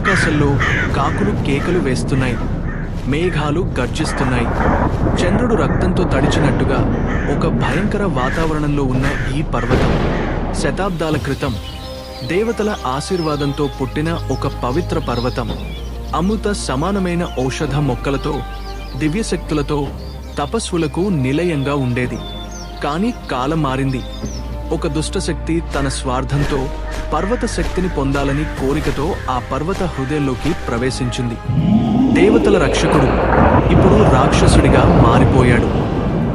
ఆకాశంలో కాకులు కేకలు వేస్తున్నాయి, మేఘాలు గర్జిస్తున్నాయి. చంద్రుడు రక్తంతో తడిచినట్టుగా ఒక భయంకర వాతావరణంలో ఉన్న ఈ పర్వతం శతాబ్దాల క్రితం దేవతల ఆశీర్వాదంతో పుట్టిన ఒక పవిత్ర పర్వతం. అమృత సమానమైన ఔషధ మొక్కలతో, దివ్యశక్తులతో తపస్సులకు నిలయంగా ఉండేది. కానీ కాలం మారింది. ఒక దుష్టశక్తి తన స్వార్థంతో పర్వత శక్తిని పొందాలని కోరికతో ఆ పర్వత హృదయంలోకి ప్రవేశించింది. దేవతల రక్షకుడు ఇప్పుడు రాక్షసుడిగా మారిపోయాడు.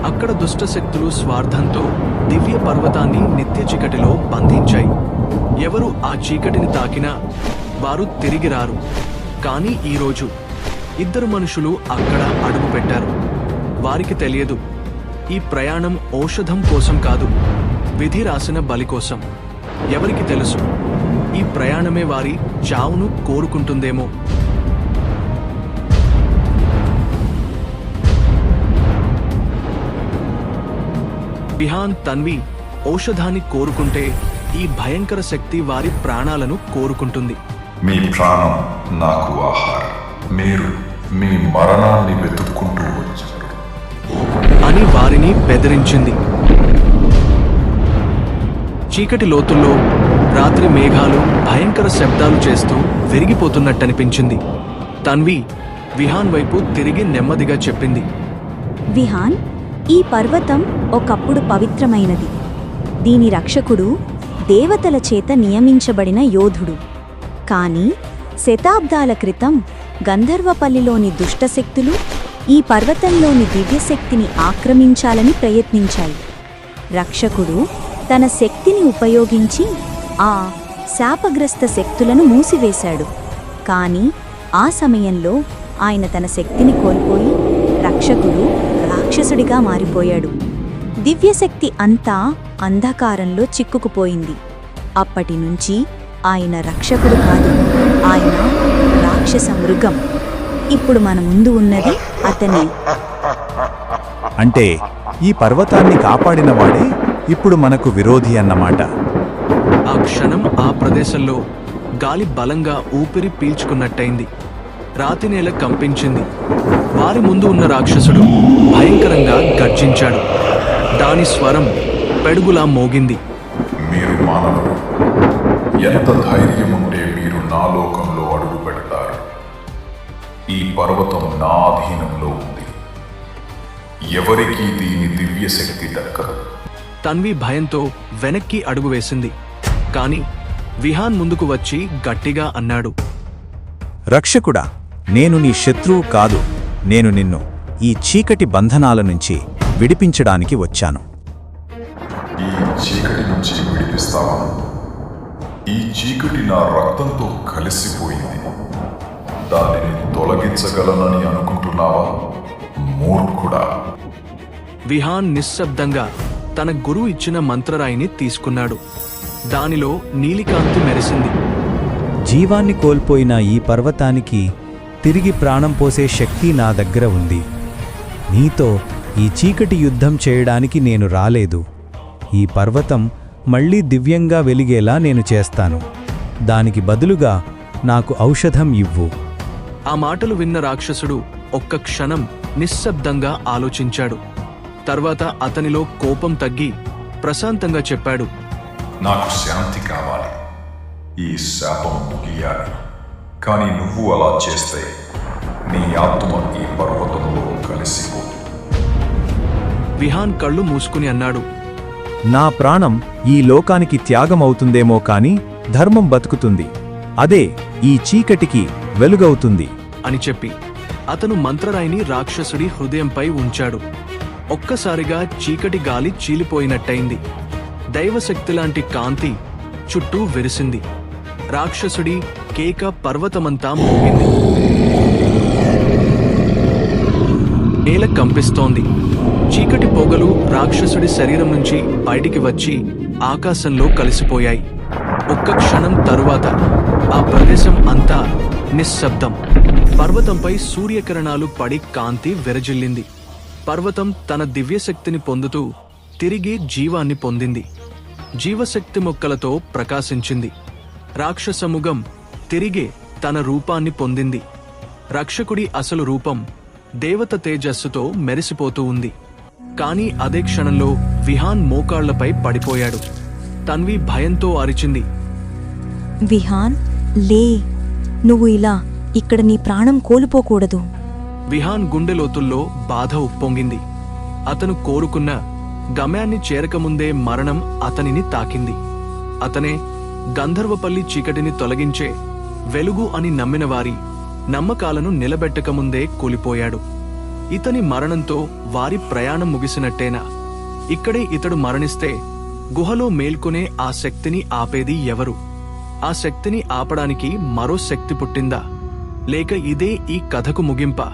అక్కడ దుష్టశక్తులు స్వార్థంతో దివ్య పర్వతాన్ని నిత్య చీకటిలో బంధించాయి. ఎవరు ఆ చీకటిని తాకినా వారు తిరిగి రారు. కానీ ఈరోజు ఇద్దరు మనుషులు అక్కడ అడుగుపెట్టారు. వారికి తెలియదు, ఈ ప్రయాణం ఔషధం కోసం కాదు, విధి రాసిన బలి కోసం. ఎవరికి తెలుసు, ఈ ప్రయాణమే వారి చావును కోరుకుంటుందేమో. విహాన్, తన్వి ఔషధాన్ని కోరుకుంటే ఈ భయంకర శక్తి వారి ప్రాణాలను కోరుకుంటుంది. మీ ప్రాణం నాకు ఆహారం, మీరు మీ మరణాన్ని వెతుక్కుంటూ వచ్చారు అని వారిని బెదిరించింది. చీకటి లోతుల్లో రాత్రి మేఘాలు భయంకర శబ్దాలు చేస్తూ విరిగిపోతున్నట్టనిపించింది. తన్వి విహాన్ వైపు తిరిగి నెమ్మదిగా చెప్పింది, విహాన్, ఈ పర్వతం ఒకప్పుడు పవిత్రమైనది. దీని రక్షకుడు దేవతల చేత నియమించబడిన యోధుడు. కానీ శతాబ్దాల క్రితం గంధర్వపల్లిలోని దుష్టశక్తులు ఈ పర్వతంలోని దివ్యశక్తిని ఆక్రమించాలని ప్రయత్నించాయి. రక్షకుడు తన శక్తిని ఉపయోగించి ఆ శాపగ్రస్త శక్తులను మూసివేశాడు. కానీ ఆ సమయంలో ఆయన తన శక్తిని కోల్పోయి రక్షకుడు రాక్షసుడిగా మారిపోయాడు. దివ్యశక్తి అంతా అంధకారంలో చిక్కుకుపోయింది. అప్పటి నుంచి ఆయన రక్షకుడు కాదు, ఆయన రాక్షస మృగం. ఇప్పుడు మన ముందు ఉన్నది అతనే. అంటే ఈ పర్వతాన్ని కాపాడినవాడే ఇప్పుడు మనకు విరోధి అన్నమాట. ఆ క్షణం ఆ ప్రదేశంలో గాలి బలంగా ఊపిరి పీల్చుకున్నట్టయింది. రాతి నేల కంపించింది. వారి ముందు ఉన్న రాక్షసుడు భయంకరంగా గర్జించాడు. దాని స్వరం పెడుగులా మోగింది. మీరు మానవుడు, ఎంత ధైర్యం ఉంటే మీరు నా లోకంలో అడుగు పెడతారు? ఈ పర్వతం నా అధీనంలో ఉంది, ఎవరికీ దీని దివ్యశక్తి దక్కదు. తన్వి భయంతో వెనక్కి అడుగు వేసింది. కాని విహాన్ ముందుకు వచ్చి గట్టిగా అన్నాడు, రక్షకుడా, నేను నీ శత్రువు కాదు. నేను నిన్ను ఈ చీకటి బంధనాల నుంచి విడిపించడానికి వచ్చాను. ఈ చీకటి నుంచి విడిపిస్తావా? ఈ చీకటి నా రక్తంతో కలిసిపోయింది. దానిని తొలగించగలనని అనుకుంటున్నావా? మూర్ఖుడా! విహాన్ నిశ్శబ్దంగా తన గురువు ఇచ్చిన మంత్రరాయిని తీసుకున్నాడు. దానిలో నీలికాంతి మెరిసింది. జీవాన్ని కోల్పోయిన ఈ పర్వతానికి తిరిగి ప్రాణం పోసే శక్తి నా దగ్గర ఉంది. నీతో ఈ చీకటి యుద్ధం చేయడానికి నేను రాలేదు. ఈ పర్వతం మళ్లీ దివ్యంగా వెలిగేలా నేను చేస్తాను. దానికి బదులుగా నాకు ఔషధం ఇవ్వు. ఆ మాటలు విన్న రాక్షసుడు ఒక్క క్షణం నిశ్శబ్దంగా ఆలోచించాడు. తర్వాత అతనిలో కోపం తగ్గి ప్రశాంతంగా చెప్పాడు, నాకు శాంతి కావాలి, ఈ శాపం ముగియాలి. కానీ నువ్వు అలా చేస్తే నీ ఆత్మ ఈ పర్వతంలో కలిసిపోతుంది. విహాన్ కళ్ళు మూసుకుని అన్నాడు, నా ప్రాణం ఈ లోకానికి త్యాగమవుతుందేమో కాని ధర్మం బతుకుతుంది. అదే ఈ చీకటికి వెలుగవుతుంది అని చెప్పి అతను మంత్రరాయిని రాక్షసుడి హృదయంపై ఉంచాడు. ఒక్కసారిగా చీకటి గాలి చీలిపోయినట్టయింది. దైవశక్తిలాంటి కాంతి చుట్టూ విరిసింది. రాక్షసుడి కేక పర్వతమంతా మోగింది. నేల కంపిస్తోంది. చీకటి పొగలు రాక్షసుడి శరీరం నుంచి బయటికి వచ్చి ఆకాశంలో కలిసిపోయాయి. ఒక్క క్షణం తరువాత ఆ ప్రదేశం అంతా నిశ్శబ్దం. పర్వతంపై సూర్యకిరణాలు పడి కాంతి విరజిల్లింది. పర్వతం తన దివ్యశక్తిని పొందుతూ తిరిగి జీవాన్ని పొందింది. జీవశక్తి మొక్కలతో ప్రకాశించింది. రాక్షసముగం తిరిగే తన రూపాన్ని పొందింది. రక్షకుడి అసలు రూపం దేవత తేజస్సుతో మెరిసిపోతూ ఉంది. కాని అదే క్షణంలో విహాన్ మోకాళ్లపై పడిపోయాడు. తన్వి భయంతో అరిచింది. విహాన్, లే, నువ్వు ఇలా ఇక్కడ నీ ప్రాణం కోల్పోకూడదు. విహాన్ గుండెలోతుల్లో బాధ ఉప్పొంగింది. అతను కోరుకున్న గమ్యాన్ని చేరకముందే మరణం అతనిని తాకింది. అతనే గంధర్వపల్లి చీకటిని తొలగించే వెలుగు అని నమ్మిన వారి నమ్మకాలను నిలబెట్టకముందే కూలిపోయాడు. ఇతని మరణంతో వారి ప్రయాణం ముగిసినట్టేనా? ఇక్కడే ఇతడు మరణిస్తే గుహలో మేల్కొనే ఆ శక్తిని ఆపేది ఎవరు? ఆ శక్తిని ఆపడానికి మరో శక్తి పుట్టిందా? లేక ఇదే ఈ కథకు ముగింపా?